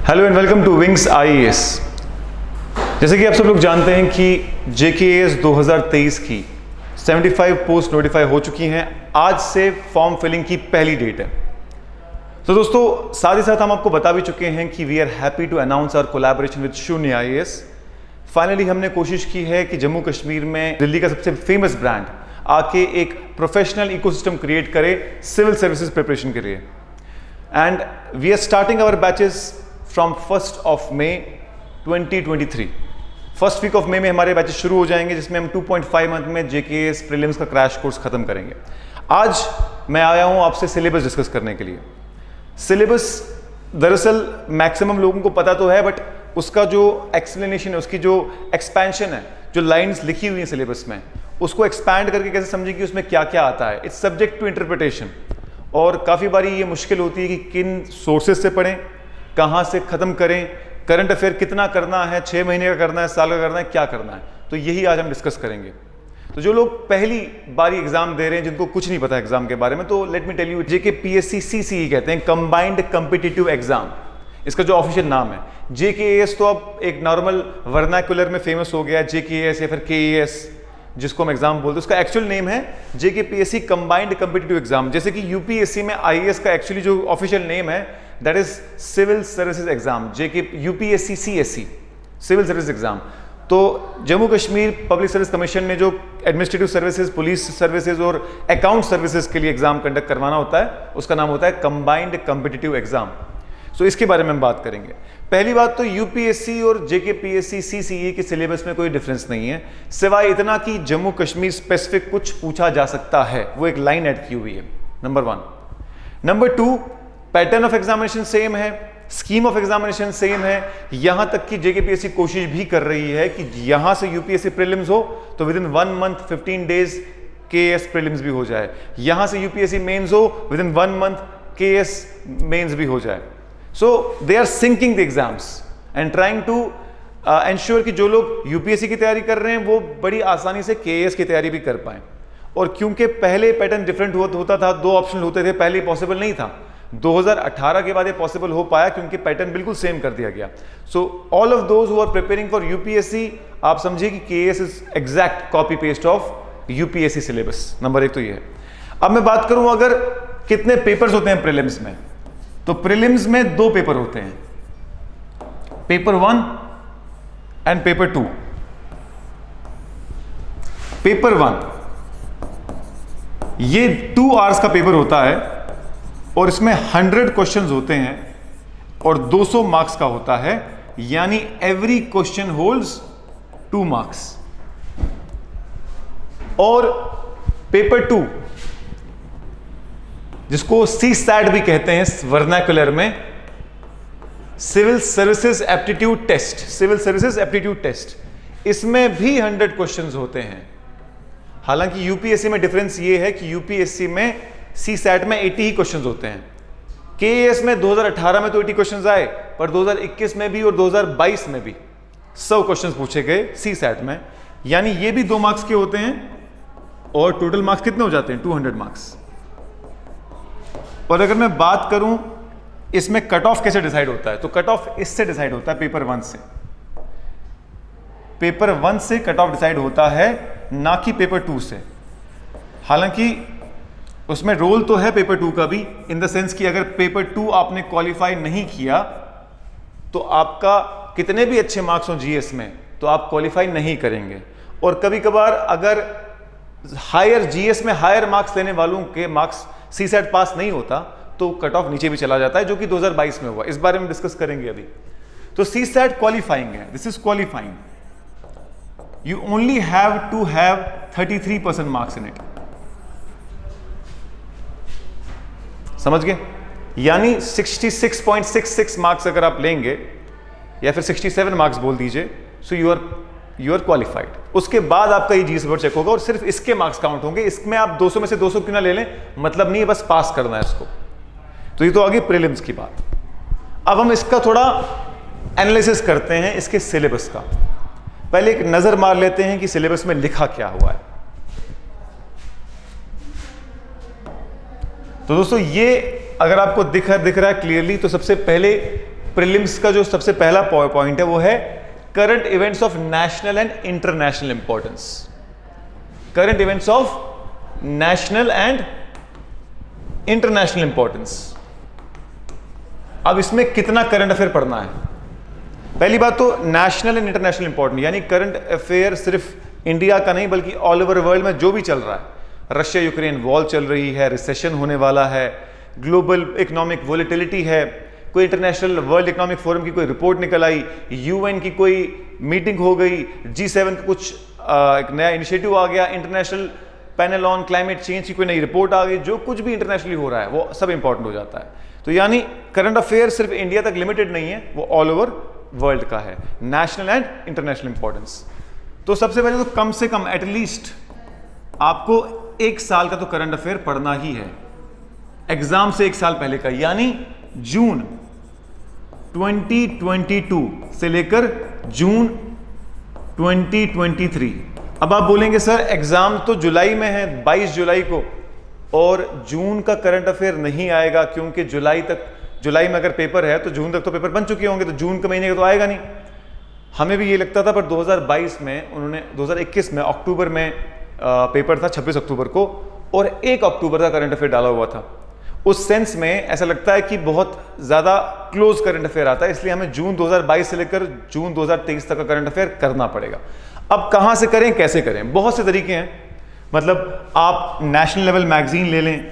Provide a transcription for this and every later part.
Hello and welcome to Wings IAS. जैसे कि आप सब लोग जानते हैं कि जेकेएएस 2023 की 75 पोस्ट नोटिफाई हो चुकी हैं। आज से फॉर्म फिलिंग की पहली डेट है। तो दोस्तों साथ ही साथ हम आपको बता भी चुके हैं कि we are happy to announce our collaboration with Shunya IAS. Finally हमने कोशिश की है कि जम्मू कश्मीर में दिल्ली का सबसे फेमस ब्रांड आके एक प्रोफेशनल इकोसिस्टम क्रिएट करे सिविल सर्विसेज प्रिपरेशन के लिए। And we are starting our batches from 1st of May 2023। First week of May में हमारे बैचेस शुरू हो जाएंगे, जिसमें हम 2.5 मंथ में जेकेएएस प्रीलिम्स का क्रैश कोर्स खत्म करेंगे। आज मैं आया हूं आपसे सिलेबस डिस्कस करने के लिए। सिलेबस दरअसल मैक्सिमम लोगों को पता तो है, बट उसका जो एक्सप्लेनेशन है, उसकी जो एक्सपेंशन है, जो लाइंस लिखी हुई है सिलेबस में, उसको एक्सपैंड करके कैसे समझें कि उसमें क्या क्या आता है। It's subject to interpretation. और काफ़ी बारी ये मुश्किल होती है कि किन सोर्सेज से पढ़ें, कहाँ से ख़त्म करें, करंट अफेयर कितना करना है, 6 महीने का करना है, साल का करना है, क्या करना है। तो यही आज हम डिस्कस करेंगे। तो जो लोग पहली बारी एग्जाम दे रहे हैं, जिनको कुछ नहीं पता एग्जाम के बारे में, तो let me tell you, JKPSC CCE कहते हैं, कंबाइंड कॉम्पिटिटिव एग्जाम, इसका जो ऑफिशियल नाम है। जेकेएएस तो अब एक नॉर्मल वर्नाकुलर में फेमस हो गया, जेकेएएस या फिर केएएस जिसको हम एग्जाम बोलते हैं। उसका एक्चुअल नेम है जेकेपीएससी कंबाइंड कॉम्पिटिटिव एग्जाम। जैसे कि यूपीएससी में आईएएस का एक्चुअली जो ऑफिशियल नेम है that is civil services exam, UPSC CSC, civil service exam. तो Jammu Kashmir public service commission ने जो एडमिनिस्ट्रेटिव सर्विसेज, पुलिस सर्विसेज और अकाउंट सर्विसेज के लिए एग्जाम कंडक्ट करवाना होता है, उसका नाम होता है कंबाइंड कॉम्पिटिटिव एग्जाम। सो इसके बारे में हम बात करेंगे। पहली बात तो यूपीएससी और जेकेपीएससी सीसीई के सिलेबस में कोई डिफरेंस नहीं है, सिवाय इतना कि जम्मू कश्मीर स्पेसिफिक कुछ पूछा जा सकता है, वो एक लाइन ऐड की हुई है, number 1। Number 2, pattern of examination same है, स्कीम ऑफ एग्जामिनेशन सेम है। यहां तक कि जेकेपीएससी कोशिश भी कर रही है कि यहां से यूपीएससी प्रीलिम्स हो तो within 1 month 15 days KAS prelims भी हो जाए, यहां से यूपीएससी मेंस हो within 1 month KAS mains भी हो जाए। So they are syncing the exams and trying to ensure कि जो लोग यूपीएससी की तैयारी कर रहे हैं वो बड़ी आसानी से केएएस की तैयारी भी कर पाएं। और क्योंकि पहले पैटर्न डिफरेंट होता था, 2 ऑप्शन होते थे, पहले पॉसिबल नहीं था। 2018 के बाद ये पॉसिबल हो पाया क्योंकि पैटर्न बिल्कुल सेम कर दिया गया। So all of those who are preparing for UPSC, आप समझिए कि KAS is exact copy paste of UPSC syllabus. Number 1 तो ये है। अब मैं बात करूं अगर कितने पेपर्स होते हैं प्रीलिम्स में, तो प्रीलिम्स में 2 पेपर होते हैं, पेपर 1 एंड पेपर 2। पेपर 1 ये 2 आवर्स का पेपर होता है और इसमें 100 क्वेश्चंस होते हैं और 200 मार्क्स का होता है, यानी एवरी क्वेश्चन होल्ड्स 2 मार्क्स। और पेपर 2 जिसको सीसैट भी कहते हैं वर्नाकुलर में, civil services aptitude test, civil services aptitude test, इसमें भी 100 क्वेश्चंस होते हैं। हालांकि यूपीएससी में डिफरेंस ये है कि यूपीएससी में सीसैट में 80 ही क्वेश्चंस होते हैं। केएएस में 2018 में तो 80 क्वेश्चंस आए, पर 2021 में भी और 2022 में भी 100 क्वेश्चंस पूछे गए सीसैट में, यानी ये भी 2 मार्क्स के होते हैं और टोटल मार्क्स कितने हो जाते हैं, 200 मार्क्स। और अगर मैं बात करूं इसमें कट ऑफ कैसे डिसाइड होता है, तो कट ऑफ इससे डिसाइड होता है, पेपर 1 से। पेपर 1 से कट ऑफ डिसाइड होता है, ना कि पेपर 2 से। हालांकि उसमें रोल तो है पेपर 2 का भी, इन द सेंस कि अगर पेपर 2 आपने क्वालिफाई नहीं किया तो आपका कितने भी अच्छे मार्क्स हो जीएस में तो आप क्वालिफाई नहीं करेंगे। और कभी कभार अगर हायर जीएस में हायर मार्क्स लेने वालों के मार्क्स सीसैट पास नहीं होता तो कट ऑफ नीचे भी चला जाता है, जो कि 2022 में हुआ। इस बारे में डिस्कस करेंगे अभी। तो सीसैट क्वालिफाइंग है, this is qualifying. You only have to have 33% marks in it. समझ गए? यानी 66.66 मार्क्स अगर आप लेंगे, या फिर 67 मार्क्स बोल दीजिए, सो यू आर क्वालिफाइड। उसके बाद आपका ये जीएस पेपर चेक होगा और सिर्फ इसके मार्क्स काउंट होंगे। इसमें आप 200 में से 200 क्यों ना ले लें, मतलब नहीं है, बस पास करना है इसको। तो ये तो आगे प्रीलिम्स की बात। अब हम इसका थोड़ा एनालिसिस करते हैं, इसके सिलेबस का। पहले एक नजर मार लेते हैं कि सिलेबस में लिखा क्या हुआ है। तो दोस्तों ये अगर आपको दिख रहा है क्लियरली, तो सबसे पहले प्रीलिम्स का जो सबसे पहला पॉइंट है वो है current events of national and international importance. Current events of national and international importance. अब इसमें कितना करंट अफेयर पढ़ना है? पहली बात तो नेशनल एंड इंटरनेशनल इंपॉर्टेंट, यानी करंट अफेयर सिर्फ इंडिया का नहीं बल्कि ऑल ओवर वर्ल्ड में जो भी चल रहा है। रशिया यूक्रेन वॉर चल रही है, रिसेशन होने वाला है, ग्लोबल इकोनॉमिक वोलेटिलिटी है, कोई इंटरनेशनल वर्ल्ड इकोनॉमिक फोरम की कोई रिपोर्ट निकल आई, यूएन की कोई मीटिंग हो गई, G7 का कुछ एक नया इनिशिएटिव आ गया, international panel on climate change की कोई नई रिपोर्ट आ गई, जो कुछ भी इंटरनेशनली हो रहा है वो सब इंपॉर्टेंट हो जाता है। तो यानी करंट अफेयर सिर्फ इंडिया तक लिमिटेड नहीं है, वो ऑल ओवर वर्ल्ड का है, नेशनल एंड इंटरनेशनल इंपॉर्टेंस। तो सबसे पहले तो कम से कम एटलीस्ट आपको एक साल का तो करंट अफेयर पढ़ना ही है, एग्जाम से एक साल पहले का, यानी जून 2022 से लेकर जून 2023। अब आप बोलेंगे सर एग्जाम तो जुलाई में है, 22 जुलाई को, और जून का करंट अफेयर नहीं आएगा क्योंकि जुलाई में अगर पेपर है तो जून तक तो पेपर बन चुके होंगे, तो जून के महीने का तो आएगा नहीं। हमें भी ये लगता था, पर 2022 में उन्होंने 2021 में अक्टूबर में पेपर था 26 अक्टूबर को, और 1 अक्टूबर का करंट अफेयर डाला हुआ था। उस सेंस में ऐसा लगता है कि बहुत ज़्यादा क्लोज करंट अफेयर आता है, इसलिए हमें जून 2022 से लेकर जून 2023 तक का करंट अफेयर करना पड़ेगा। अब कहाँ से करें, कैसे करें? बहुत से तरीके हैं। मतलब आप नेशनल लेवल मैगजीन ले लें,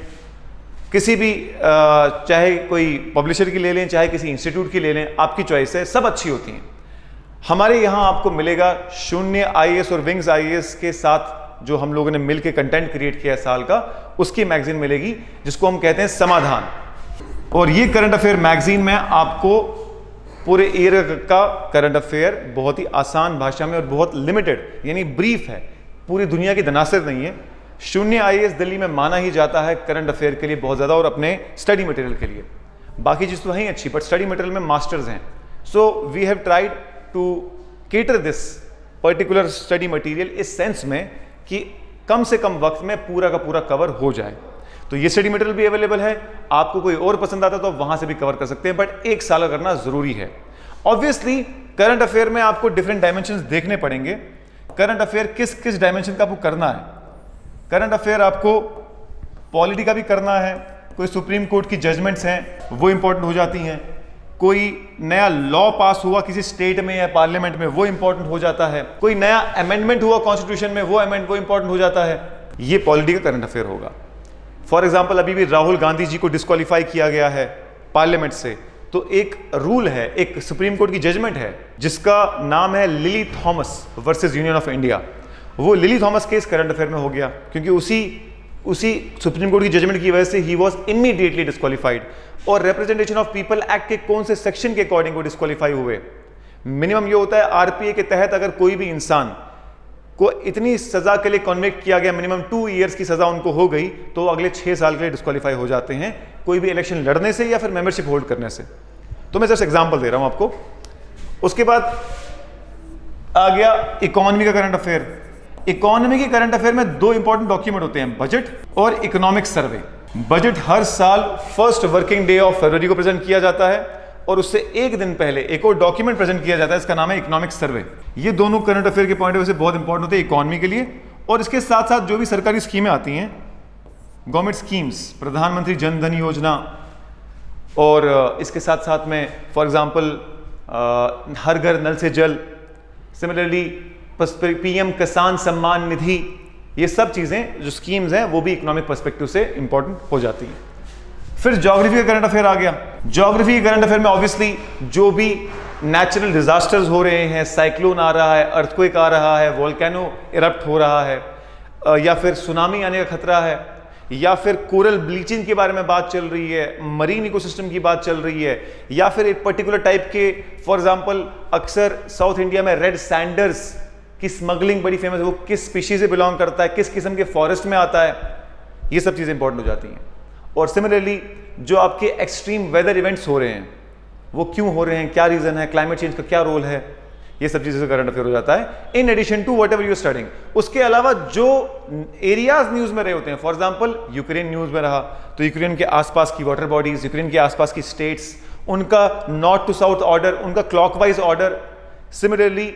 किसी भी चाहे कोई पब्लिशर की ले लें, चाहे किसी इंस्टीट्यूट की ले लें, आपकी चॉइस है, सब अच्छी होती हैं। हमारे यहाँ आपको मिलेगा शून्य IAS और विंग्स IAS के साथ जो हम लोगों ने मिलकर कंटेंट क्रिएट किया है साल का, उसकी मैगजीन मिलेगी जिसको हम कहते हैं समाधान। और ये करंट अफेयर मैगजीन में आपको पूरे ईयर का करंट अफेयर बहुत ही आसान भाषा में और बहुत लिमिटेड यानी ब्रीफ है, पूरी दुनिया की धनासर नहीं है। शून्य IAS दिल्ली में माना ही जाता है करंट अफेयर के लिए बहुत ज़्यादा और अपने स्टडी मटेरियल के लिए। बाकी चीज़ तो है ही अच्छी, बट स्टडी मटेरियल में मास्टर्स हैं। So we have tried to cater this particular study material इस सेंस में कि कम से कम वक्त में पूरा का पूरा कवर हो जाए। तो ये स्टडी मटेरियल भी अवेलेबल है, आपको कोई और पसंद आता तो वहां से भी कवर कर सकते हैं, बट एक साल करना जरूरी है। ऑब्वियसली करंट अफेयर में आपको डिफरेंट डायमेंशंस देखने पड़ेंगे। करंट अफेयर किस किस डायमेंशन का आपको करना है? करंट अफेयर आपको पॉलिटी का भी करना है, कोई सुप्रीम कोर्ट की जजमेंट्स हैं वो इंपॉर्टेंट हो जाती हैं, कोई नया लॉ पास हुआ किसी स्टेट में या पार्लियामेंट में वो इंपॉर्टेंट हो जाता है, कोई नया अमेंडमेंट हुआ कॉन्स्टिट्यूशन में वो इंपॉर्टेंट हो जाता है। ये पॉलिटी का करंट अफेयर होगा। फॉर एग्जांपल अभी भी राहुल गांधी जी को डिस्क्वालीफाई किया गया है पार्लियामेंट से, तो एक रूल है, एक सुप्रीम कोर्ट की जजमेंट है जिसका नाम है Lily Thomas versus union of India. वो Lily Thomas case current affair में हो गया क्योंकि उसी सुप्रीम कोर्ट की जजमेंट की वजह से ही वॉज इमीडिएटली डिस्क्वालीफाइड। और रिप्रेजेंटेशन ऑफ पीपल एक्ट के कौन से सेक्शन के अकॉर्डिंग वो डिस्क्वालीफाई हुए? मिनिमम ये होता है RPA के तहत अगर कोई भी इंसान को इतनी सजा के लिए कन्विक्ट किया गया, मिनिमम 2 इयर्स की सजा उनको हो गई, तो वो अगले 6 साल के लिए डिस्क्वालीफाई हो जाते हैं कोई भी इलेक्शन लड़ने से या फिर मेंबरशिप होल्ड करने से। तो मैं जस्ट एग्जांपल दे रहा हूं आपको। उसके बाद आ गया इकोनॉमी का करंट अफेयर। इकोनॉमी के करंट अफेयर में 2 इंपॉर्टेंट डॉक्यूमेंट होते हैं, बजट और इकोनॉमिक सर्वे। बजट हर साल first working day of February को प्रेजेंट किया जाता है और उससे एक दिन पहले एक और डॉक्यूमेंट प्रेजेंट किया जाता है, इसका नाम है इकोनॉमिक सर्वे। ये दोनों करंट अफेयर के पॉइंट ऑफ व्यू से बहुत इंपॉर्टेंट होते हैं इकोनॉमी के लिए। और इसके साथ साथ जो भी सरकारी स्कीमें आती हैं, गवर्नमेंट स्कीम्स, प्रधानमंत्री जन धन योजना, और इसके साथ साथ में फॉर एग्जांपल हर घर नल से जल, सिमिलरली PM किसान सम्मान निधि, ये सब चीजें जो स्कीम्स हैं वो भी इकोनॉमिक पर्सपेक्टिव से इंपॉर्टेंट हो जाती हैं। फिर ज्योग्राफी का करंट अफेयर आ गया। ज्योग्राफी के करंट अफेयर में ऑब्वियसली जो भी नेचुरल डिजास्टर्स हो रहे हैं, साइक्लोन आ रहा है, अर्थक्वेक आ रहा है, वोल्केनो इरप्ट हो रहा है, या फिर सुनामी आने का खतरा है, या फिर कोरल ब्लीचिंग के बारे में बात चल रही है, मरीन इकोसिस्टम की बात चल रही है, या फिर एक पर्टिकुलर टाइप के फॉर एग्जांपल अक्सर साउथ इंडिया में रेड सैंडर्स की स्मगलिंग बड़ी फेमस है, वो किस स्पीशीज से बिलोंग करता है, किस किस्म के फॉरेस्ट में आता है, ये सब चीज़ें इंपॉर्टेंट हो जाती हैं। और सिमिलरली जो आपके एक्सट्रीम वेदर इवेंट्स हो रहे हैं वो क्यों हो रहे हैं, क्या रीज़न है, क्लाइमेट चेंज का क्या रोल है, ये सब चीज़ें से करंट अफेयर हो जाता है in addition to whatever you studying. उसके अलावा जो एरियाज न्यूज़ में रहे होते हैं, फॉर एग्जाम्पल यूक्रेन न्यूज़ में रहा तो यूक्रेन के आसपास की वाटर बॉडीज, यूक्रेन के आसपास की स्टेट्स उनका नॉर्थ टू साउथ ऑर्डर, उनका क्लॉकवाइज ऑर्डर। सिमिलरली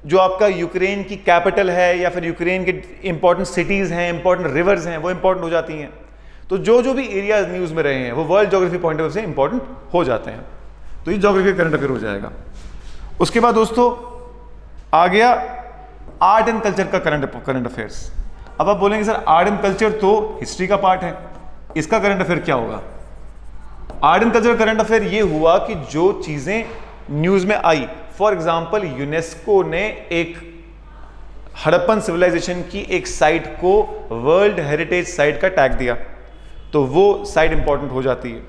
जो आपका यूक्रेन की कैपिटल है या फिर यूक्रेन के इंपॉर्टेंट सिटीज हैं, इंपॉर्टेंट रिवर्स हैं, वो इंपॉर्टेंट हो जाती हैं। तो जो जो भी एरियाज न्यूज में रहे हैं वो world geography point of view से इंपॉर्टेंट हो जाते हैं। तो ये ज्योग्राफी करंट अफेयर हो जाएगा। उसके बाद दोस्तों आ गया आर्ट एंड कल्चर का करंट अफेयर्स। अब आप बोलेंगे सर आर्ट एंड कल्चर तो हिस्ट्री का पार्ट है, इसका करंट अफेयर क्या होगा? Art and culture current affair ये हुआ कि जो चीजें न्यूज में आई, फॉर एग्जाम्पल यूनेस्को ने एक हड़प्पन सिविलाइजेशन की एक साइट को वर्ल्ड हेरिटेज साइट का टैग दिया, तो वो साइट इंपॉर्टेंट हो जाती है।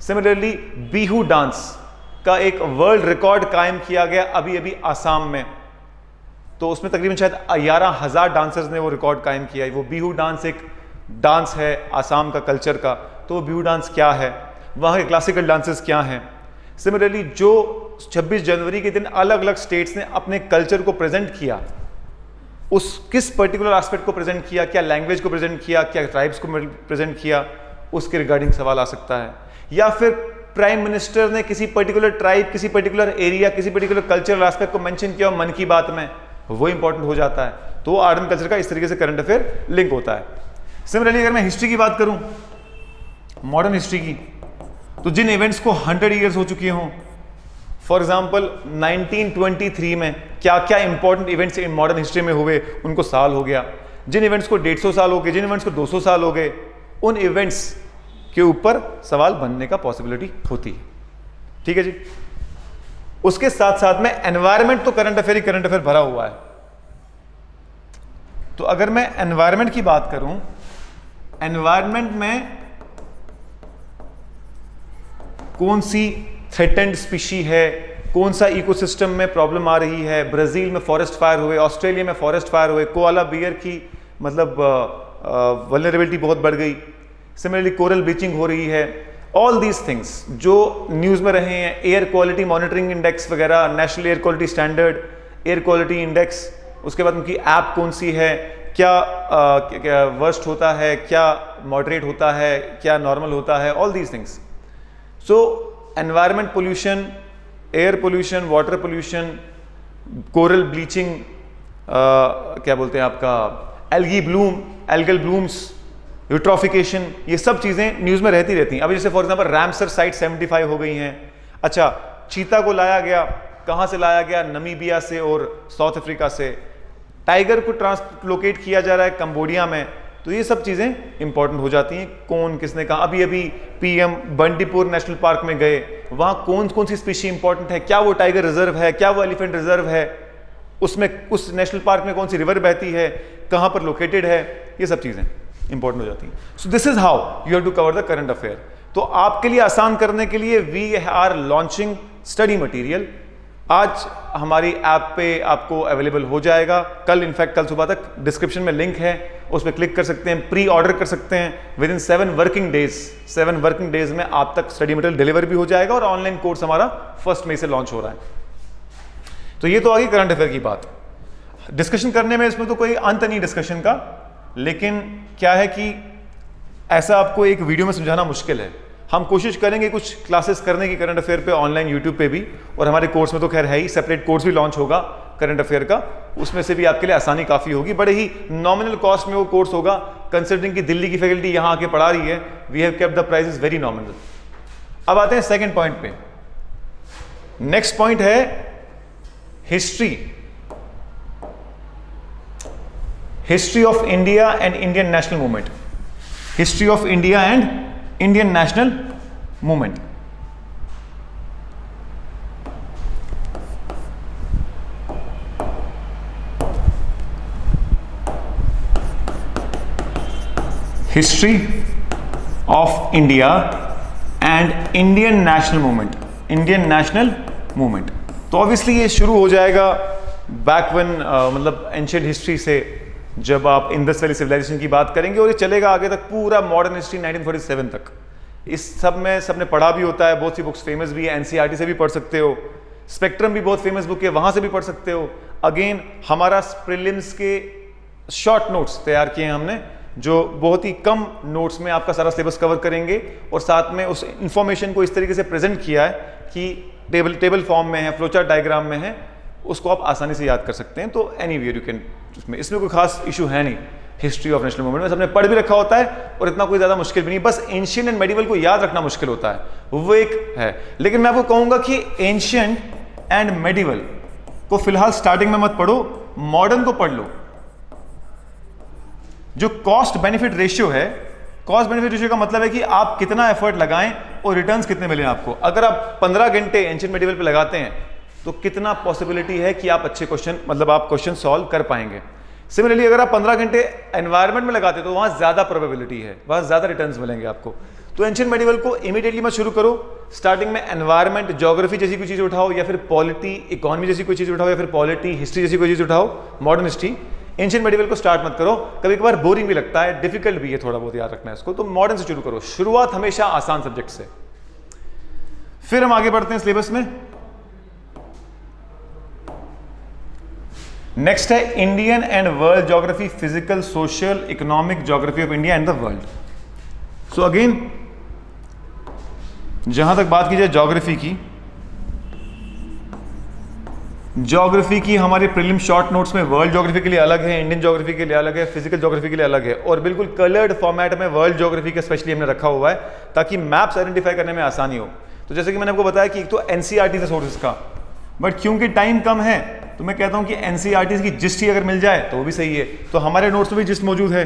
सिमिलरली बिहू डांस का एक वर्ल्ड रिकॉर्ड कायम किया गया अभी अभी आसाम में, तो उसमें तकरीबन शायद 11,000 डांसर्स ने वो रिकॉर्ड कायम किया है। वो बिहू डांस एक डांस है आसाम का कल्चर का, तो वो बिहू डांस क्या है, वहाँ के क्लासिकल डांसेस क्या हैं। सिमिलरली जो 26 जनवरी के दिन अलग अलग स्टेट्स ने अपने कल्चर को प्रेजेंट किया, उस किस पर्टिकुलर एस्पेक्ट को प्रेजेंट किया, क्या लैंग्वेज को प्रेजेंट किया, क्या ट्राइब्स को प्रेजेंट किया, उसके रिगार्डिंग सवाल आ सकता है। या फिर प्राइम मिनिस्टर ने किसी पर्टिकुलर ट्राइब, किसी पर्टिकुलर एरिया, किसी पर्टिकुलर कल्चरल एस्पेक्ट को मेंशन किया मन की बात में, वो इंपॉर्टेंट हो जाता है। तो आर्ट एंड कल्चर का इस तरीके से करंट अफेयर लिंक होता है। सिमिलरली अगर मैं हिस्ट्री की बात करूं, मॉडर्न हिस्ट्री की, तो जिन इवेंट्स को 100 ईयर्स हो चुके हों, फॉर एग्जाम्पल 1923 में क्या क्या important events in modern history में हुए, उनको साल हो गया। जिन इवेंट्स को 150 साल हो गए, जिन इवेंट्स को 200 साल हो गए, उन इवेंट्स के ऊपर सवाल बनने का पॉसिबिलिटी होती है। ठीक है जी। उसके साथ साथ में एनवायरमेंट तो करंट अफेयर ही करंट अफेयर भरा हुआ है। तो अगर मैं एनवायरमेंट की बात करूं, एनवायरमेंट में कौन सी थ्रेटेंड स्पीशी है, कौन सा इकोसिस्टम में प्रॉब्लम आ रही है। ब्राजील में फॉरेस्ट फायर हुए, ऑस्ट्रेलिया में फॉरेस्ट फायर हुए, कोआला बियर की मतलब वल्नरेबिलिटी बहुत बढ़ गई। सिमिलरली कोरल ब्लीचिंग हो रही है। ऑल दीज थिंग्स जो न्यूज़ में रहे हैं, एयर क्वालिटी मॉनिटरिंग इंडेक्स वगैरह, national air quality standard, air quality index, उसके बाद उनकी ऐप कौन सी है, क्या वर्स्ट होता है, क्या मॉडरेट होता है, क्या नॉर्मल होता है, all these things. So environment pollution, air pollution, water pollution, coral bleaching, क्या बोलते हैं आपका algae bloom, algal blooms, eutrophication, ये सब चीज़ें न्यूज़ में रहती रहती हैं। अभी जैसे फॉर एग्जांपल रामसर साइट 75 हो गई हैं। अच्छा, चीता को लाया गया, कहाँ से लाया गया? नमीबिया से और साउथ अफ्रीका से। टाइगर को ट्रांसलोकेट किया जा रहा है कंबोडिया में। तो ये सब चीज़ें इंपॉर्टेंट हो जाती हैं। कौन किसने कहा? अभी अभी पीएम बंडीपुर नेशनल पार्क में गए, वहाँ कौन कौन सी स्पीशी इंपॉर्टेंट है, क्या वो टाइगर रिजर्व है, क्या वो एलिफेंट रिजर्व है, उसमें उस नेशनल पार्क में कौन सी रिवर बहती है, कहाँ पर लोकेटेड है, ये सब चीज़ें इंपॉर्टेंट हो जाती हैं। So this is how you have to cover the current affair. तो आपके लिए आसान करने के लिए we are launching study material. आज हमारी ऐप पे आपको अवेलेबल हो जाएगा, कल इनफैक्ट कल सुबह तक। डिस्क्रिप्शन में लिंक है, उस पर क्लिक कर सकते हैं, प्री ऑर्डर कर सकते हैं। विद इन 7 वर्किंग डेज में आप तक स्टडी मटेरियल डिलीवर भी हो जाएगा और ऑनलाइन कोर्स हमारा 1 मई से लॉन्च हो रहा है। तो ये तो आ गई करंट अफेयर की बात। डिस्कशन करने में इसमें तो कोई अंत नहीं डिस्कशन का, लेकिन क्या है कि ऐसा आपको एक वीडियो में समझाना मुश्किल है। हम कोशिश करेंगे कुछ क्लासेस करने की करंट अफेयर पे ऑनलाइन यूट्यूब पे भी, और हमारे कोर्स में तो खैर है ही, सेपरेट कोर्स भी लॉन्च होगा करंट अफेयर का। उसमें से भी आपके लिए आसानी काफ़ी होगी। बड़े ही नॉमिनल कॉस्ट में वो कोर्स होगा, कंसिडरिंग कि दिल्ली की फैकल्टी यहाँ आके पढ़ा रही है। We have kept the prices very nominal. अब आते हैं सेकेंड पॉइंट पे। नेक्स्ट पॉइंट है history, history of India and Indian national movement. History of India and Indian national movement. History of India and Indian national movement. Indian national movement तो obviously ये शुरू हो जाएगा बैक व्हेन मतलब ancient history से, जब आप इंडस वैली सिविलाइजेशन की बात करेंगे, और ये चलेगा आगे तक पूरा मॉडर्न हिस्ट्री 1947 तक। इस सब में सबने पढ़ा भी होता है, बहुत सी बुक्स फेमस भी है, एनसीईआरटी से भी पढ़ सकते हो, स्पेक्ट्रम भी बहुत फेमस बुक है, वहां से भी पढ़ सकते हो। अगेन हमारा प्रीलिम्स के शॉर्ट नोट्स तैयार किए हैं हमने, जो बहुत ही कम नोट्स में आपका सारा सिलेबस कवर करेंगे और साथ में उस इंफॉर्मेशन को इस तरीके से प्रेजेंट किया है कि टेबल फॉर्म में है, फ्लोचार्ट डायग्राम में है, उसको आप आसानी से याद कर सकते हैं। तो एनी वे यू कैन, इसमें कोई खास इशू है नहीं। हिस्ट्री ऑफ नेशनल मूवमेंट में सबने पढ़ भी रखा होता है और इतना कोई ज्यादा मुश्किल भी नहीं, बस एंशियंट एंड मेडिवल को याद रखना मुश्किल होता है, वो एक है। लेकिन मैं आपको कहूंगा कि एंशियंट एंड मेडिवल को फिलहाल स्टार्टिंग में मत पढ़ो, मॉडर्न को पढ़ लो। जो कॉस्ट बेनिफिट रेशियो है, कॉस्ट बेनिफिट रेशियो का मतलब है कि आप कितना एफर्ट लगाएं और रिटर्न्स कितने मिले आपको। अगर आप 15 घंटे एंशियंट मेडिवल पे लगाते हैं तो कितना पॉसिबिलिटी है कि आप अच्छे क्वेश्चन, मतलब आप क्वेश्चन सॉल्व कर पाएंगे। सिमिलरली अगर आप 15 घंटे एनवायरनमेंट में लगाते तो वहां ज्यादा प्रोबेबिलिटी है, वहां ज्यादा रिटर्न्स मिलेंगे आपको। तो एंशियंट मेडिवल को इमीडिएटली मत शुरू करो, स्टार्टिंग में एनवायरनमेंट, ज्योग्राफी जैसी कोई चीज उठाओ, या फिर पॉलिटी इकोनॉमी जैसी कोई चीज उठाओ, या फिर पॉलिटी हिस्ट्री जैसी कोई चीज उठाओ, मॉडर्न हिस्ट्री। एंशियंट मेडिवल को स्टार्ट मत करो, कभी कभार बोरिंग भी लगता है, डिफिकल्ट भी है, थोड़ा बहुत याद रखना है इसको। तो मॉडर्न से शुरू करो, शुरुआत हमेशा आसान सब्जेक्ट से। फिर हम आगे बढ़ते हैं सिलेबस में। नेक्स्ट है Indian and world geography, physical, social, economic geography of India and the world. So again जहां तक बात की जाए ज्योग्राफी की हमारे प्रीलिम शॉर्ट नोट्स में वर्ल्ड ज्योग्राफी के लिए अलग है, इंडियन ज्योग्राफी के लिए अलग है, फिजिकल ज्योग्राफी के लिए अलग है, और बिल्कुल कलर्ड फॉर्मेट में वर्ल्ड ज्योग्राफी का स्पेशली हमने रखा हुआ है ताकि मैप्स आइडेंटिफाई करने में आसानी हो। तो जैसे कि मैंने आपको बताया कि एक तो एनसीईआरटी से सोर्सेस का, बट क्योंकि टाइम कम है तो मैं कहता हूं कि एनसीईआरटी की जिस्ट ही अगर मिल जाए तो वो भी सही है। तो हमारे नोट्स में भी जिस्ट मौजूद है।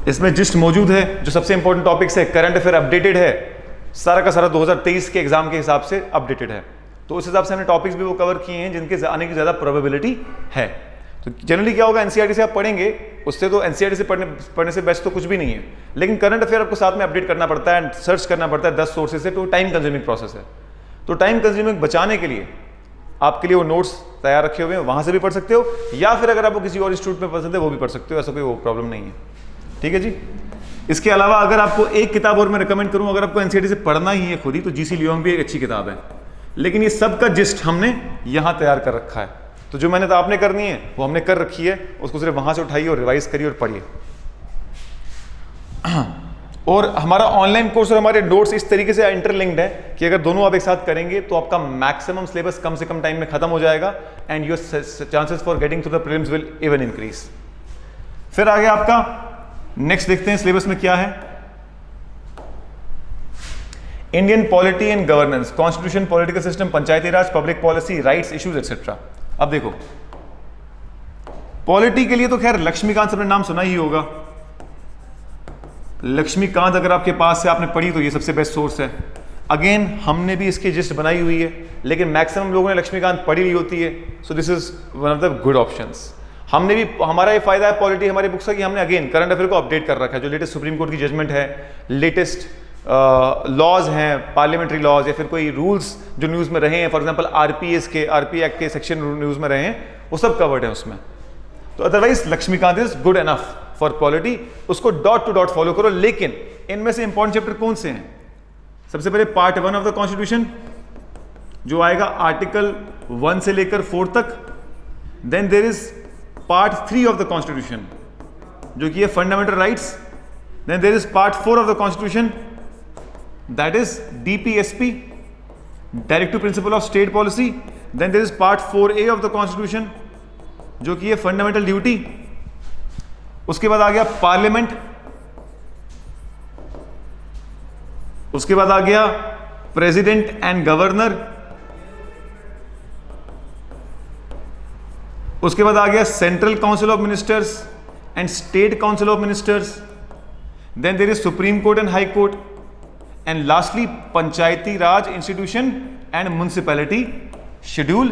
इसमें जिस्ट मौजूद है, जो सबसे इंपॉर्टेंट टॉपिक्स है, करंट अफेयर अपडेटेड है, सारा का सारा 2023 के एग्जाम के हिसाब से अपडेटेड है। तो उस हिसाब से हमने टॉपिक्स भी वो कवर किए हैं जिनके आने की ज्यादा प्रोबेबिलिटी है। तो जनरली क्या होगा, एनसीईआरटी से आप पढ़ेंगे, उससे तो एनसीईआरटी से पढ़ने से बेस्ट तो कुछ भी नहीं है, लेकिन करंट अफेयर आपको साथ में अपडेट करना पड़ता है, सर्च करना पड़ता है 10 सोर्सेज से, तो टाइम कंज्यूमिंग प्रोसेस है। तो टाइम कंज्यूमिंग बचाने के लिए आपके लिए वो नोट्स तैयार रखे हुए हैं, वहां से भी पढ़ सकते हो, या फिर अगर आपको किसी और इंस्टीट्यूट में पसंद है वो भी पढ़ सकते हो, ऐसा कोई वो प्रॉब्लम नहीं है। ठीक है जी। इसके अलावा अगर आपको एक किताब और मैं रिकमेंड करूं, अगर आपको एनसीईआरटी से पढ़ना ही है खुद ही, तो जीसी लियोंग भी एक अच्छी किताब है, लेकिन ये सब का जिस्ट हमने यहां तैयार कर रखा है। तो जो मैंने तो आपने करनी है वो हमने कर रखी है, उसको सिर्फ वहां से उठाइए और रिवाइज करिए और पढ़िए। और हमारा ऑनलाइन कोर्स और हमारे नोट्स इस तरीके से इंटरलिंक्ड है कि अगर दोनों आप एक साथ करेंगे तो आपका मैक्सिमम सिलेबस कम से कम टाइम में खत्म हो जाएगा, and your chances for getting through the prelims will even increase. फिर आगे आपका नेक्स्ट देखते हैं सिलेबस में क्या है। Indian polity and governance, constitution, political system, Panchayati Raj, public policy, rights, issues etcetera. अब देखो पॉलिटी के लिए तो खैर लक्ष्मीकांत सबने नाम सुना ही होगा। लक्ष्मीकांत अगर आपके पास है, आपने पढ़ी, तो ये सबसे बेस्ट सोर्स है। अगेन हमने भी इसकी जिस्ट बनाई हुई है, लेकिन मैक्सिमम लोगों ने लक्ष्मीकांत पढ़ी ली होती है, सो this is one of the good options. हमने भी, हमारा ये फायदा है पॉलिटी हमारी बुक्स का कि हमने अगेन करंट अफेयर को अपडेट कर रखा है, जो लेटेस्ट सुप्रीम कोर्ट की जजमेंट है, लेटेस्ट लॉज हैं, पार्लियामेंट्री लॉज, या फिर कोई रूल्स जो न्यूज़ में रहे हैं, फॉर एग्जांपल आरपी एक्ट के सेक्शन न्यूज़ में रहे हैं, वो सब कवर्ड है उसमें। तो otherwise Laxmikanth is good enough for polity, उसको डॉट टू डॉट फॉलो करो। लेकिन इनमें से इंपॉर्टेंट चैप्टर कौन से हैं? सबसे पहले पार्ट 1 ऑफ द कॉन्स्टिट्यूशन जो आएगा आर्टिकल 1 से लेकर 4 तक। Then there is part 3 of the constitution जो कि है fundamental rights. Then there is part 4 of the constitution, that is DPSP, Directive Principle of State Policy. Then there is part 4A of the Constitution जो कि है fundamental duty. उसके बाद आ गया पार्लियामेंट, उसके बाद आ गया प्रेसिडेंट एंड गवर्नर, उसके बाद आ गया central council of ministers and state council of ministers. Then there is supreme court and high court, and lastly Panchayati Raj institution and municipality schedule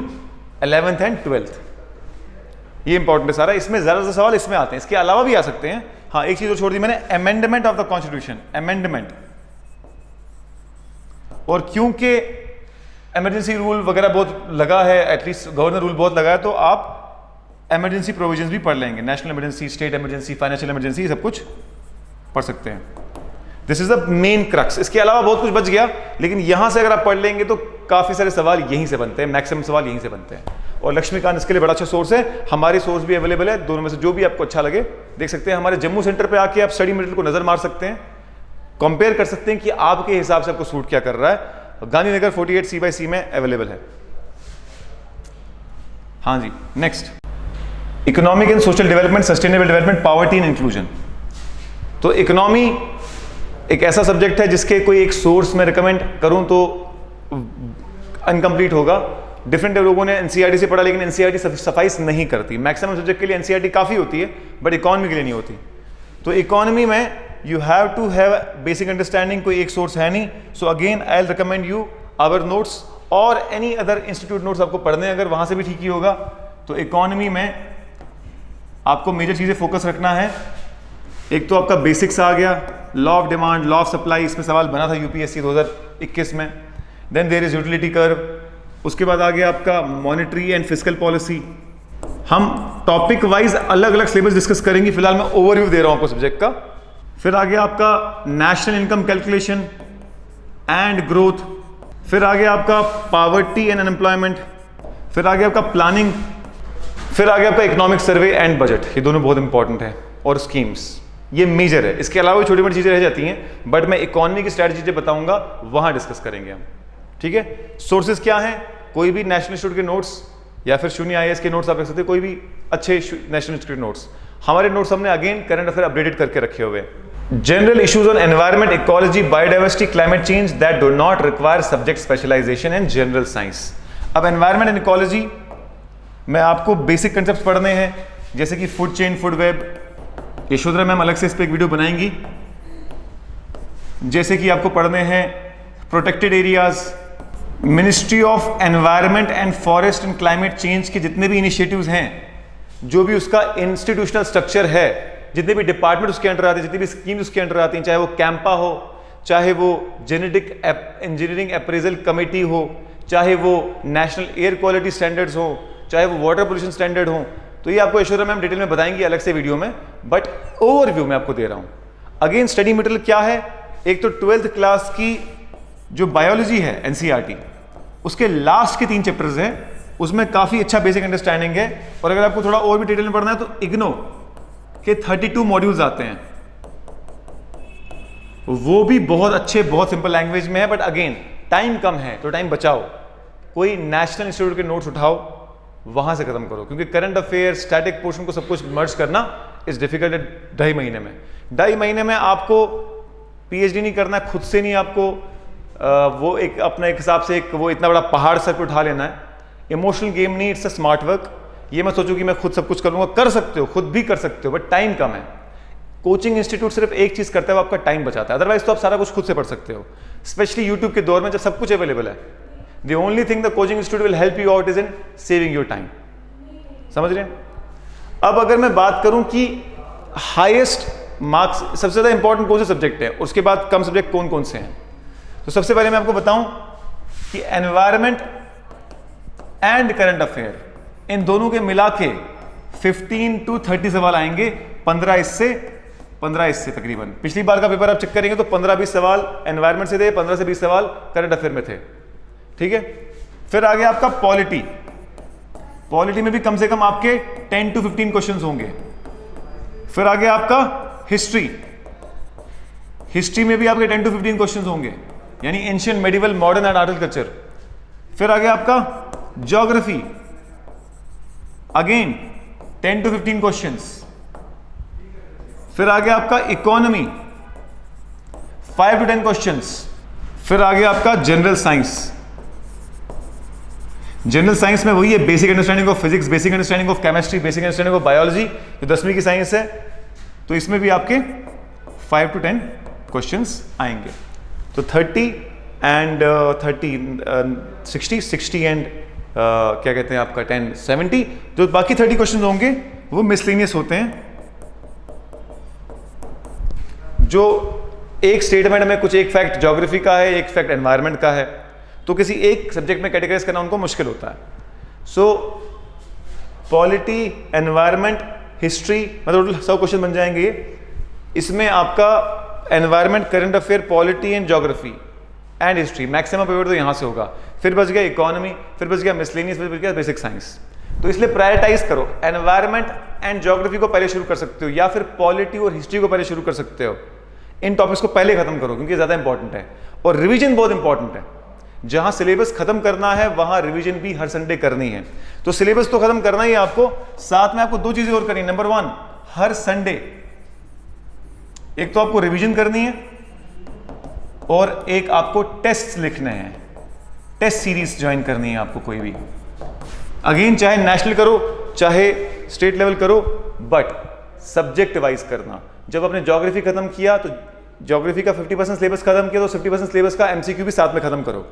11th and 12th। ये इंपॉर्टेंट है सारा। इसमें ज्यादा से सवाल इसमें आते हैं, इसके अलावा भी आ सकते हैं। हाँ, एक चीज और छोड़ दी मैंने, amendment of the constitution, amendment. और क्योंकि इमरजेंसी रूल वगैरह बहुत लगा है, एटलीस्ट गवर्नर रूल बहुत लगा है, तो आप इमरजेंसी प्रोविजंस भी पढ़ लेंगे, national emergency, state emergency, financial emergency, सब कुछ पढ़ सकते हैं। This is the main crux. इसके अलावा बहुत कुछ बच गया, लेकिन यहां से अगर आप पढ़ लेंगे तो काफी सारे सवाल यहीं से बनते हैं, मैक्सिमम सवाल यहीं से बनते हैं। और लक्ष्मीकांत इसके लिए बड़ा अच्छा सोर्स है, हमारी सोर्स भी अवेलेबल है, दोनों में से जो भी आपको अच्छा लगे देख सकते हैं। हमारे जम्मू सेंटर पे आके आप स्टडी मटेरियल को नजर मार सकते हैं, कंपेयर कर सकते हैं कि आपके हिसाब से आपको सूट क्या कर रहा है। गांधीनगर 48 C/C में अवेलेबल है। हाँ जी, next, economic and social development, sustainable development, poverty and inclusion. तो इकोनॉमी एक ऐसा सब्जेक्ट है जिसके कोई एक सोर्स में रिकमेंड करूं तो अनकंप्लीट होगा। डिफरेंट लोगों ने एनसीईआरटी से पढ़ा, लेकिन एनसीईआरटी सफाइस नहीं करती। मैक्सिमम सब्जेक्ट के लिए एनसीईआरटी काफी होती है, बट इकोनॉमी के लिए नहीं होती। तो इकोनॉमी में you have to have basic understanding, कोई एक सोर्स है नहीं। So again I will recommend you our notes और एनी अदर इंस्टीट्यूट नोट्स आपको पढ़ने हैं, अगर वहां से भी ठीक ही होगा। तो इकोनॉमी में आपको मेजर चीजें फोकस रखना है। एक तो आपका बेसिक्स आ गया, law of demand, law of supply, इसमें सवाल बना था यूपीएससी 2021 में। Then there is utility curve. उसके बाद आ गया आपका मॉनेटरी एंड फिस्कल पॉलिसी। हम टॉपिक वाइज अलग अलग सिलेबस डिस्कस करेंगे, फिलहाल मैं ओवरव्यू दे रहा हूं आपको सब्जेक्ट का। फिर आ गया आपका national income calculation and growth. फिर आ गया आपका पॉवर्टी एंड अनएम्प्लॉयमेंट। फिर आ गया आपका प्लानिंग। फिर आ गया आपका इकोनॉमिक सर्वे एंड बजट। ये दोनों बहुत इंपॉर्टेंट है, और स्कीम्स, ये मेजर है। इसके अलावा छोटी मोटी चीजें रह जाती हैं, बट मैं इकोनॉमी की स्ट्रैटेजी बताऊंगा, वहां डिस्कस करेंगे हम। ठीक है, सोर्सेज क्या हैं? कोई भी नेशनल इंस्टीट्यूट के नोट्स या फिर शून्य IAS के नोट्स आप रख सकते हैं, कोई भी अच्छे नेशनल इंस्टीट्यूट नोट्स। हमारे नोट्स हमने अगेन करंट अफेयर अपडेटेड करके रखे हुए। General issues on environment, ecology, biodiversity, climate change that do not require subject specialisation and general science. अब एनवायरमेंट एंड इकोलॉजी में आपको बेसिक कंसेप्ट पढ़ने हैं, जैसे कि food chain, food web. Yashodhara ma'am अलग से इस पर एक वीडियो बनाएंगी। जैसे कि आपको पढ़ने हैं protected areas, ministry of environment and forest and climate change के जितने भी इनिशिएटिव्स हैं, जो भी उसका इंस्टीट्यूशनल स्ट्रक्चर है, जितने भी डिपार्टमेंट उसके अंडर आते हैं, जितनी भी स्कीम्स उसके अंडर आती हैं, चाहे वो कैंपा हो, चाहे वो जेनेटिक इंजीनियरिंग अप्रेजल कमेटी हो, चाहे वो नेशनल एयर क्वालिटी स्टैंडर्ड्स हो, चाहे वो वाटर पोल्यूशन स्टैंडर्ड हो, तो ये आपको यशोधरा मैम डिटेल में बताएंगी अलग से वीडियो में, बट ओवरव्यू में आपको दे रहा हूं। अगेन स्टडी मटेरियल क्या है? एक तो 12th क्लास की जो बायोलॉजी है एनसीईआरटी, उसके लास्ट के 3 चैप्टर्स हैं, उसमें काफी अच्छा बेसिक अंडरस्टैंडिंग है। और अगर आपको थोड़ा और भी डिटेल में पढ़ना है तो इग्नो के 32 मॉड्यूल्स आते हैं, वो भी बहुत अच्छे, बहुत सिंपल लैंग्वेज में है। बट अगेन टाइम कम है, तो टाइम बचाओ, कोई नेशनल इंस्टीट्यूट के नोट्स उठाओ, वहां से खत्म करो, क्योंकि करंट अफेयर, स्टैटिक पोर्शन को सब कुछ मर्ज करना इज डिफिकल्ट। 2.5 महीने में, 2.5 महीने में आपको पीएचडी नहीं करना है, खुद से नहीं आपको वो एक अपना एक हिसाब से एक वो इतना बड़ा पहाड़ सर पे उठा लेना है। इमोशनल गेम नहीं, इट्स अ स्मार्ट वर्क। ये मत सोचो कि मैं खुद सब कुछ करूंगा, कर सकते हो, खुद भी कर सकते हो, बट टाइम कम है। कोचिंग इंस्टीट्यूट सिर्फ एक चीज करता है, वो आपका टाइम बचाता है, अदरवाइज तो आप सारा कुछ खुद से पढ़ सकते हो, स्पेशली यूट्यूब के दौर में जब सब कुछ अवेलेबल है। The only thing the coaching institute will help you out is in saving your time. समझ रहे हैं? अब अगर मैं बात करूं कि हाईएस्ट मार्क्स सबसे ज्यादा इंपॉर्टेंट कौन से सब्जेक्ट है, उसके बाद कम सब्जेक्ट कौन कौन से हैं, तो सबसे पहले मैं आपको बताऊं कि एनवायरमेंट एंड करंट अफेयर, इन दोनों के मिला के 15 to 30 सवाल आएंगे। 15 इससे तकरीबन। पिछली बार का पेपर आप चेक करेंगे तो 15-20 सवाल एनवायरमेंट से थे, 15 से 20 सवाल करंट अफेयर में थे। ठीक है, फिर आ गया आपका पॉलिटी। पॉलिटी में भी कम से कम आपके 10 to 15 क्वेश्चंस होंगे। फिर आ गया आपका हिस्ट्री। हिस्ट्री में भी आपके 10 to 15 क्वेश्चंस होंगे, यानी ancient, medieval, modern and architecture. फिर आ गया आपका ज्योग्राफी, अगेन 10 to 15 क्वेश्चंस। फिर आ गया आपका इकोनॉमी, 5 to 10 क्वेश्चंस। फिर आ गया आपका जनरल साइंस। जनरल साइंस में वही है, basic understanding of physics, basic understanding of chemistry, basic understanding of biology, जो 10वीं की साइंस है, तो इसमें भी आपके 5 to 10 क्वेश्चंस आएंगे। तो 30 एंड 60 एंड क्या कहते हैं आपका 10, 70। जो बाकी 30 क्वेश्चंस होंगे वो मिसलेनियस होते हैं, जो एक स्टेटमेंट में कुछ एक फैक्ट ज्योग्राफी का है, एक फैक्ट एनवायरनमेंट का है, तो किसी एक सब्जेक्ट में कैटेगराइज करना उनको मुश्किल होता है। सो पॉलिटी, एनवायरनमेंट, हिस्ट्री, मतलब 100 क्वेश्चन बन जाएंगे। इसमें आपका environment, current affair, polity and geography and history, maximum paper तो यहाँ से होगा। फिर बच गया इकोनॉमी, फिर बच गया मिसलेनियस, फिर बच गया बेसिक साइंस। तो इसलिए प्रायोरिटाइज करो, एनवायरमेंट एंड ज्योग्राफी को पहले शुरू कर सकते हो, या फिर पॉलिटी और हिस्ट्री को पहले शुरू कर सकते हो। इन टॉपिक्स को पहले खत्म करो क्योंकि ज्यादा इंपॉर्टेंट है, और रिवीजन बहुत इंपॉर्टेंट है। जहां सिलेबस खत्म करना है वहां रिवीजन भी हर संडे करनी है। तो सिलेबस तो खत्म करना ही है आपको, साथ में आपको 2 चीजें और करनी है। नंबर 1, हर संडे एक तो आपको रिवीजन करनी है, और एक आपको टेस्ट लिखने हैं, टेस्ट सीरीज ज्वाइन करनी है आपको कोई भी। अगेन चाहे नेशनल करो चाहे स्टेट लेवल करो, बट सब्जेक्ट वाइज करना। जब आपने ज्योग्राफी खत्म किया तो ज्योग्राफी का 50% सिलेबस खत्म किया, तो 50% सिलेबस का एमसीक्यू भी साथ में खत्म करो।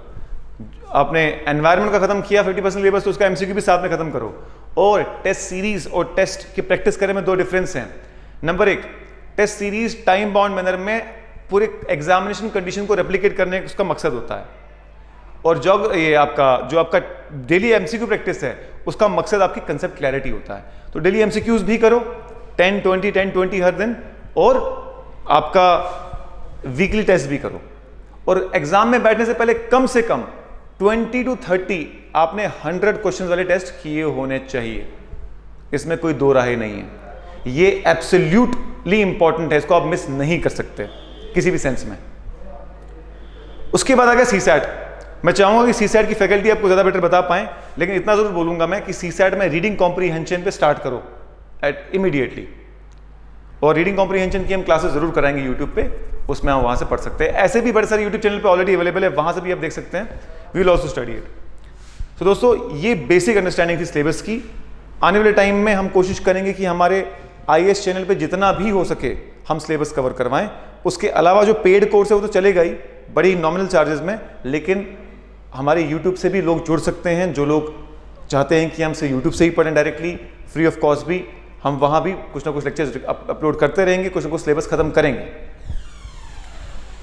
आपने एनवायरनमेंट का खत्म किया 50% सिलेबस, तो उसका एमसीक्यू भी साथ में खत्म करो। और टेस्ट सीरीज और टेस्ट की प्रैक्टिस करने में 2 डिफरेंस हैं। Number 1, test series time bound manner में पूरे एग्जामिनेशन कंडीशन को रेप्लिकेट करने का उसका मकसद होता है, और ये आपका जो आपका डेली एमसीक्यू प्रैक्टिस है उसका मकसद आपकी कंसेप्ट क्लैरिटी होता है। तो डेली एमसीक्यूज भी करो 10-20 हर दिन, और आपका वीकली टेस्ट भी करो। और एग्जाम में बैठने से पहले कम से कम 20 to 30 आपने 100 क्वेश्चन वाले टेस्ट किए होने चाहिए, इसमें कोई 2 राहें नहीं है। ये एब्सोल्यूटली इंपॉर्टेंट है, इसको आप मिस नहीं कर सकते किसी भी सेंस में। उसके बाद आ गया सीसैट। मैं चाहूंगा कि सीसैट की फैकल्टी आपको ज्यादा बेटर बता पाए, लेकिन इतना जरूर बोलूंगा मैं कि सीसैट में रीडिंग कॉम्प्रीहेंशन पे स्टार्ट करो इमीडिएटली। और रीडिंग कॉम्प्रीहेंशन की हम क्लासेस जरूर कराएंगे यूट्यूब पे, उसमें आप वहां से पढ़ सकते हैं। ऐसे भी बड़े सारे यूट्यूब चैनल पे ऑलरेडी अवेलेबल है, वहां से भी आप देख सकते हैं। We will also study it. तो दोस्तों, ये बेसिक अंडरस्टैंडिंग थी सिलेबस की। आने वाले टाइम में हम कोशिश करेंगे कि हमारे IAS चैनल पे जितना भी हो सके हम सिलेबस कवर करवाएं। उसके अलावा जो पेड कोर्स है वो तो चलेगा ही, बड़ी नॉमिनल चार्जेस में, लेकिन हमारे यूट्यूब से भी लोग जुड़ सकते हैं। जो लोग चाहते हैं कि हमसे यूट्यूब से ही पढ़ें डायरेक्टली फ्री ऑफ कॉस्ट भी, हम वहां भी कुछ ना कुछ लेक्चर्स अपलोड करते रहेंगे, कुछ ना कुछ सिलेबस खत्म करेंगे।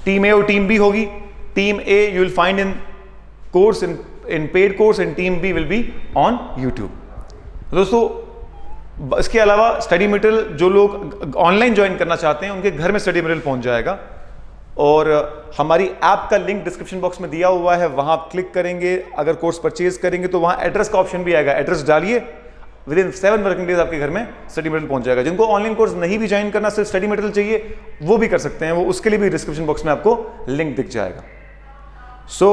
टीम ए और टीम बी होगी। Team A you will find in course in paid course, and team B will be on YouTube. दोस्तों, इसके अलावा स्टडी मटेरियल जो लोग ऑनलाइन ज्वाइन करना चाहते हैं उनके घर में स्टडी मटेरियल पहुंच जाएगा, और हमारी ऐप का लिंक डिस्क्रिप्शन बॉक्स में दिया हुआ है, वहां आप क्लिक करेंगे। अगर कोर्स परचेज करेंगे तो वहां एड्रेस का ऑप्शन भी आएगा, एड्रेस डालिए, विद इन 7 वर्किंग डेज आपके घर में स्टडी मटेरियल पहुंच जाएगा। जिनको ऑनलाइन कोर्स नहीं भी ज्वाइन करना, सिर्फ स्टडी मटेरियल चाहिए, वो भी कर सकते हैं। वो उसके लिए भी डिस्क्रिप्शन बॉक्स में आपको लिंक दिख जाएगा। So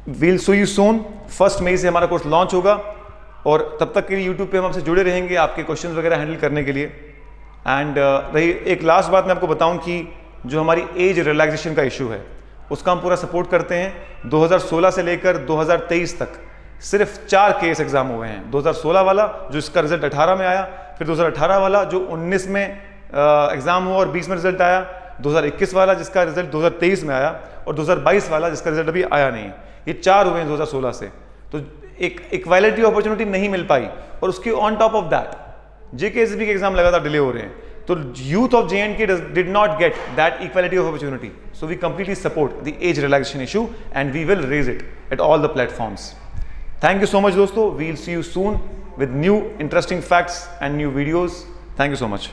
we'll C you soon. 1 मई से हमारा कोर्स लॉन्च होगा, और तब तक के लिए यूट्यूब पे हम आपसे जुड़े रहेंगे आपके क्वेश्चंस वगैरह हैंडल करने के लिए। एंड रही एक लास्ट बात मैं आपको बताऊं कि जो हमारी एज रिलैक्सेशन का इशू है उसका हम पूरा सपोर्ट करते हैं। 2016 से लेकर 2023 तक सिर्फ 4 केस एग्जाम हुए हैं। 2016 वाला जो इसका रिजल्ट 18 में आया, फिर 2018 वाला जो 19 में एग्जाम हुआ और 20 में रिजल्ट आया, 2021 वाला जिसका रिजल्ट 2023 में आया, और 2022 वाला जिसका रिजल्ट अभी आया नहीं है। ये 4 हुए हैं 2016 से। तो एक इक्वालिटी अपॉर्चुनिटी नहीं मिल पाई, और उसके on top of that JKSB के एग्जाम लगातार डिले हो रहे हैं। तो youth of JNK did not get that equality of opportunity, so we completely support the age relaxation issue, and we will raise it at all the platforms. Thank you so much दोस्तों. We'll see you soon with new interesting facts and new videos. Thank you so much.